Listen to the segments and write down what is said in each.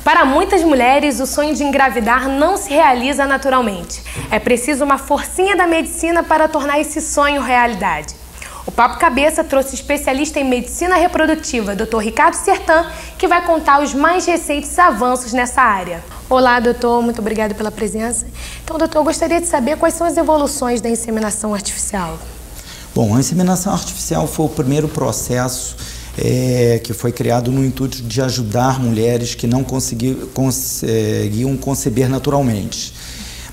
Para muitas mulheres, o sonho de engravidar não se realiza naturalmente. É preciso uma forcinha da medicina para tornar esse sonho realidade. O Papo Cabeça trouxe especialista em medicina reprodutiva, Dr. Ricardo Sertan, que vai contar os mais recentes avanços nessa área. Olá, doutor, muito obrigada pela presença. Então, doutor, eu gostaria de saber quais são as evoluções da inseminação artificial. Bom, a inseminação artificial foi o primeiro processo que foi criado no intuito de ajudar mulheres que não conseguiam conceber naturalmente.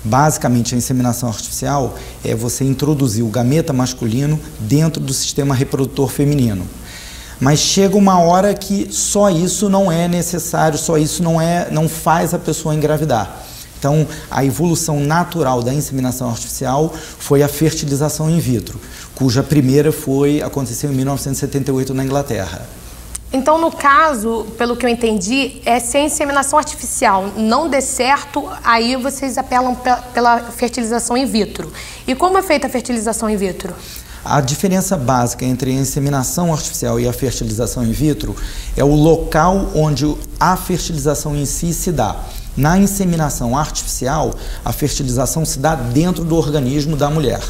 Basicamente, a inseminação artificial é você introduzir o gameta masculino dentro do sistema reprodutor feminino. Mas chega uma hora que só isso não é necessário, só isso não faz a pessoa engravidar. Então, a evolução natural da inseminação artificial foi a fertilização in vitro, cuja primeira aconteceu em 1978 na Inglaterra. Então, no caso, pelo que eu entendi, se a inseminação artificial não der certo, aí vocês apelam pela fertilização in vitro. E como é feita a fertilização in vitro? A diferença básica entre a inseminação artificial e a fertilização in vitro é o local onde a fertilização em si se dá. Na inseminação artificial, a fertilização se dá dentro do organismo da mulher,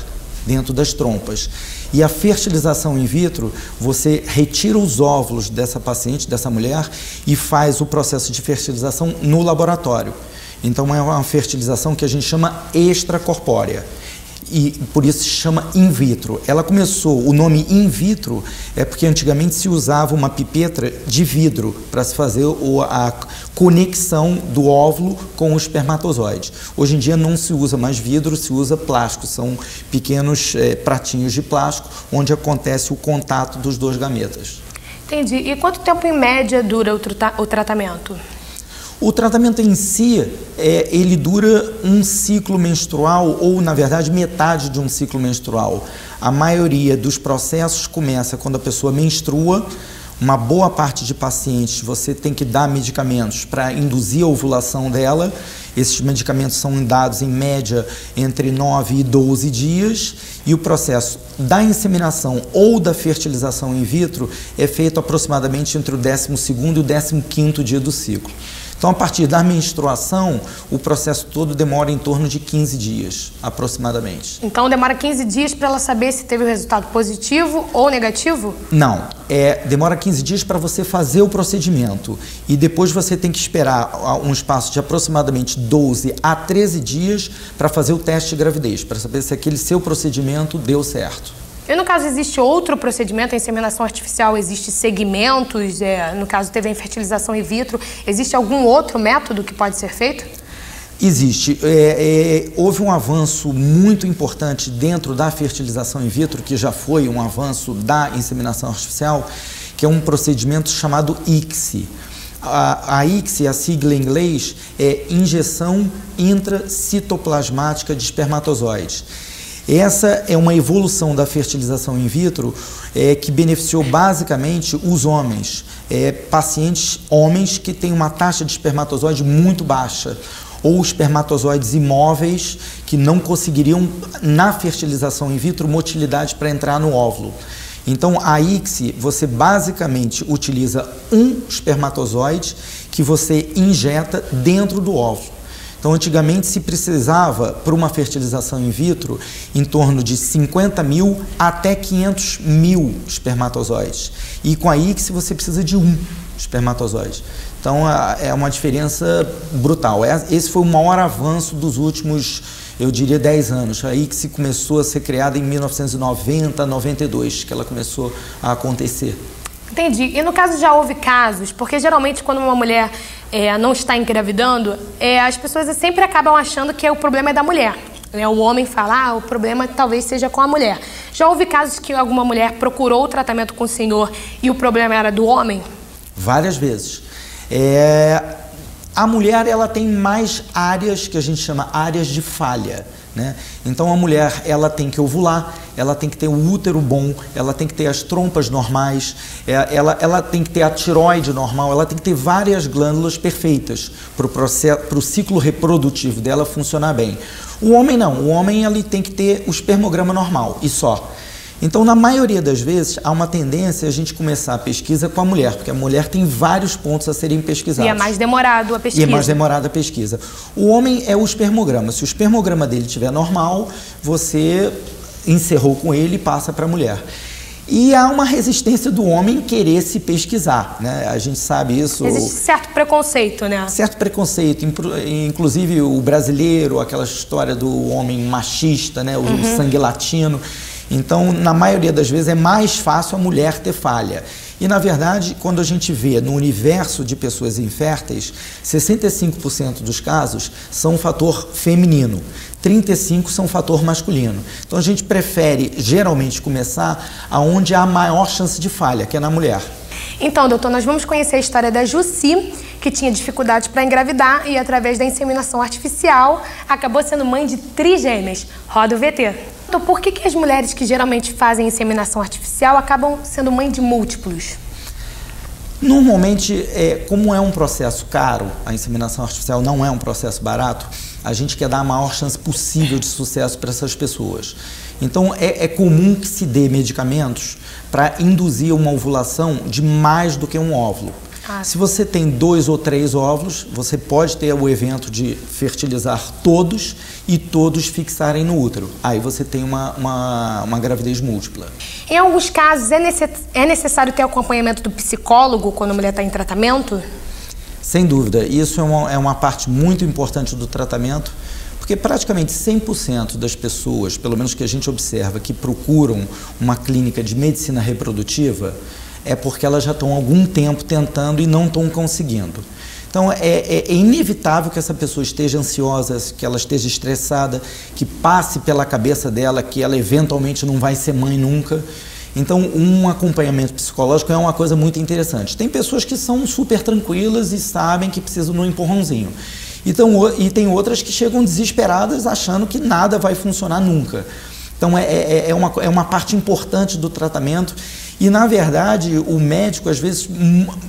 dentro das trompas. E a fertilização in vitro, você retira os óvulos dessa paciente, dessa mulher, e faz o processo de fertilização no laboratório. Então, é uma fertilização que a gente chama extracorpórea. E por isso se chama in vitro. Ela começou, o nome in vitro é porque antigamente se usava uma pipeta de vidro para se fazer a conexão do óvulo com o espermatozoide. Hoje em dia não se usa mais vidro, se usa plástico, são pequenos pratinhos de plástico onde acontece o contato dos dois gametas. Entendi. E quanto tempo em média dura o tratamento? O tratamento em si, ele dura um ciclo menstrual ou, na verdade, metade de um ciclo menstrual. A maioria dos processos começa quando a pessoa menstrua. Uma boa parte de pacientes você tem que dar medicamentos para induzir a ovulação dela. Esses medicamentos são dados em média entre 9 e 12 dias e o processo da inseminação ou da fertilização in vitro é feito aproximadamente entre o 12º e o 15º dia do ciclo. Então, a partir da menstruação, o processo todo demora em torno de 15 dias, aproximadamente. Então, demora 15 dias para ela saber se teve o resultado positivo ou negativo? Não, demora 15 dias para você fazer o procedimento e depois você tem que esperar um espaço de aproximadamente 12 a 13 dias para fazer o teste de gravidez, para saber se aquele seu procedimento deu certo. E no caso, existe outro procedimento, a inseminação artificial, existe segmentos, no caso teve a fertilização in vitro, existe algum outro método que pode ser feito? Existe. Houve um avanço muito importante dentro da fertilização in vitro, que já foi um avanço da inseminação artificial, que é um procedimento chamado ICSI. A ICSI, a sigla em inglês, é injeção intracitoplasmática de espermatozoides. Essa é uma evolução da fertilização in vitro que beneficiou basicamente os homens, pacientes homens que têm uma taxa de espermatozoide muito baixa, ou espermatozoides imóveis que não conseguiriam, na fertilização in vitro, motilidade para entrar no óvulo. Então, a ICSI, você basicamente utiliza um espermatozoide que você injeta dentro do óvulo. Então, antigamente se precisava, para uma fertilização in vitro, em torno de 50 mil até 500 mil espermatozoides. E com a ICSI você precisa de um espermatozoide. Então, é uma diferença brutal. Esse foi o maior avanço dos últimos, eu diria, 10 anos. A ICSI começou a ser criada em 1990, 92, que ela começou a acontecer. Entendi. E no caso já houve casos, porque geralmente quando uma mulher não está engravidando, as pessoas sempre acabam achando que o problema é da mulher. O homem fala, o problema talvez seja com a mulher. Já houve casos que alguma mulher procurou o tratamento com o senhor e o problema era do homem? Várias vezes. A mulher, ela tem mais áreas que a gente chama áreas de falha, né? Então a mulher, ela tem que ovular, ela tem que ter o útero bom, ela tem que ter as trompas normais, ela tem que ter a tireoide normal, ela tem que ter várias glândulas perfeitas para o ciclo reprodutivo dela funcionar bem. O homem não, o homem ele tem que ter o espermograma normal e só. Então, na maioria das vezes, há uma tendência a gente começar a pesquisa com a mulher, porque a mulher tem vários pontos a serem pesquisados. E é mais demorado a pesquisa. E é mais demorada a pesquisa. O homem é o espermograma. Se o espermograma dele estiver normal, você encerrou com ele e passa para a mulher. E há uma resistência do homem querer se pesquisar, né? A gente sabe isso. Existe certo preconceito, né? Certo preconceito, inclusive o brasileiro, aquela história do homem machista, né? O sangue latino. Então, na maioria das vezes, é mais fácil a mulher ter falha. E, na verdade, quando a gente vê no universo de pessoas inférteis, 65% dos casos são um fator feminino, 35% são um fator masculino. Então, a gente prefere, geralmente, começar aonde há a maior chance de falha, que é na mulher. Então, doutor, nós vamos conhecer a história da Jussi, que tinha dificuldades para engravidar e, através da inseminação artificial, acabou sendo mãe de trigêmeas. Roda o VT. Então, por que as mulheres que geralmente fazem inseminação artificial acabam sendo mãe de múltiplos? Normalmente, como é um processo caro, a inseminação artificial não é um processo barato, a gente quer dar a maior chance possível de sucesso para essas pessoas. Então, é comum que se dê medicamentos para induzir uma ovulação de mais do que um óvulo. Se você tem 2 ou 3 óvulos, você pode ter o evento de fertilizar todos e todos fixarem no útero. Aí você tem uma gravidez múltipla. Em alguns casos, é necessário ter acompanhamento do psicólogo quando a mulher está em tratamento? Sem dúvida. Isso é uma parte muito importante do tratamento, porque praticamente 100% das pessoas, pelo menos que a gente observa, que procuram uma clínica de medicina reprodutiva, é porque elas já estão há algum tempo tentando e não estão conseguindo. Então, é inevitável que essa pessoa esteja ansiosa, que ela esteja estressada, que passe pela cabeça dela que ela eventualmente não vai ser mãe nunca. Então, um acompanhamento psicológico é uma coisa muito interessante. Tem pessoas que são super tranquilas e sabem que precisam de um empurrãozinho. Então, e tem outras que chegam desesperadas achando que nada vai funcionar nunca. Então, é uma parte importante do tratamento. E, na verdade, o médico,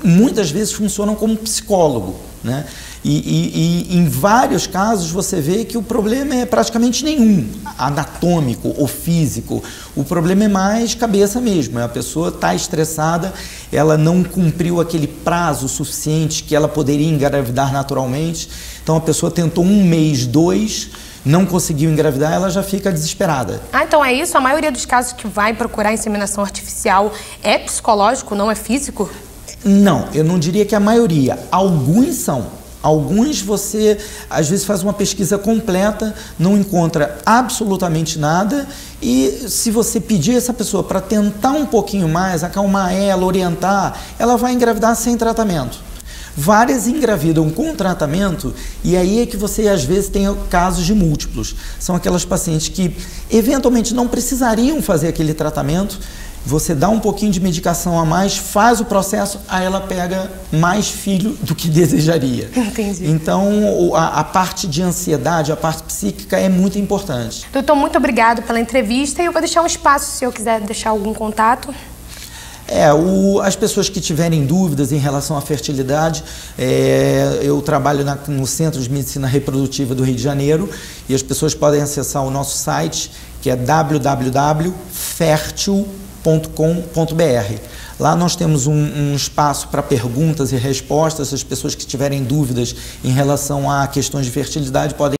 muitas vezes, funciona como psicólogo, né? E em vários casos você vê que o problema é praticamente nenhum, anatômico ou físico. O problema é mais cabeça mesmo. A pessoa está estressada, ela não cumpriu aquele prazo suficiente que ela poderia engravidar naturalmente. Então, a pessoa tentou 1 mês, 2... não conseguiu engravidar, ela já fica desesperada. Então é isso? A maioria dos casos que vai procurar inseminação artificial é psicológico, não é físico? Não, eu não diria que a maioria. Alguns são. Alguns você, às vezes, faz uma pesquisa completa, não encontra absolutamente nada e se você pedir essa pessoa para tentar um pouquinho mais, acalmar ela, orientar, ela vai engravidar sem tratamento. Várias engravidam com tratamento e aí é que você às vezes tem casos de múltiplos. São aquelas pacientes que eventualmente não precisariam fazer aquele tratamento, você dá um pouquinho de medicação a mais, faz o processo, aí ela pega mais filho do que desejaria. Entendi. Então a parte de ansiedade, a parte psíquica é muito importante. Doutor, muito obrigado pela entrevista e eu vou deixar um espaço se eu quiser deixar algum contato. As pessoas que tiverem dúvidas em relação à fertilidade, eu trabalho no Centro de Medicina Reprodutiva do Rio de Janeiro e as pessoas podem acessar o nosso site, que é www.fertil.com.br. Lá nós temos um espaço para perguntas e respostas. As pessoas que tiverem dúvidas em relação a questões de fertilidade podem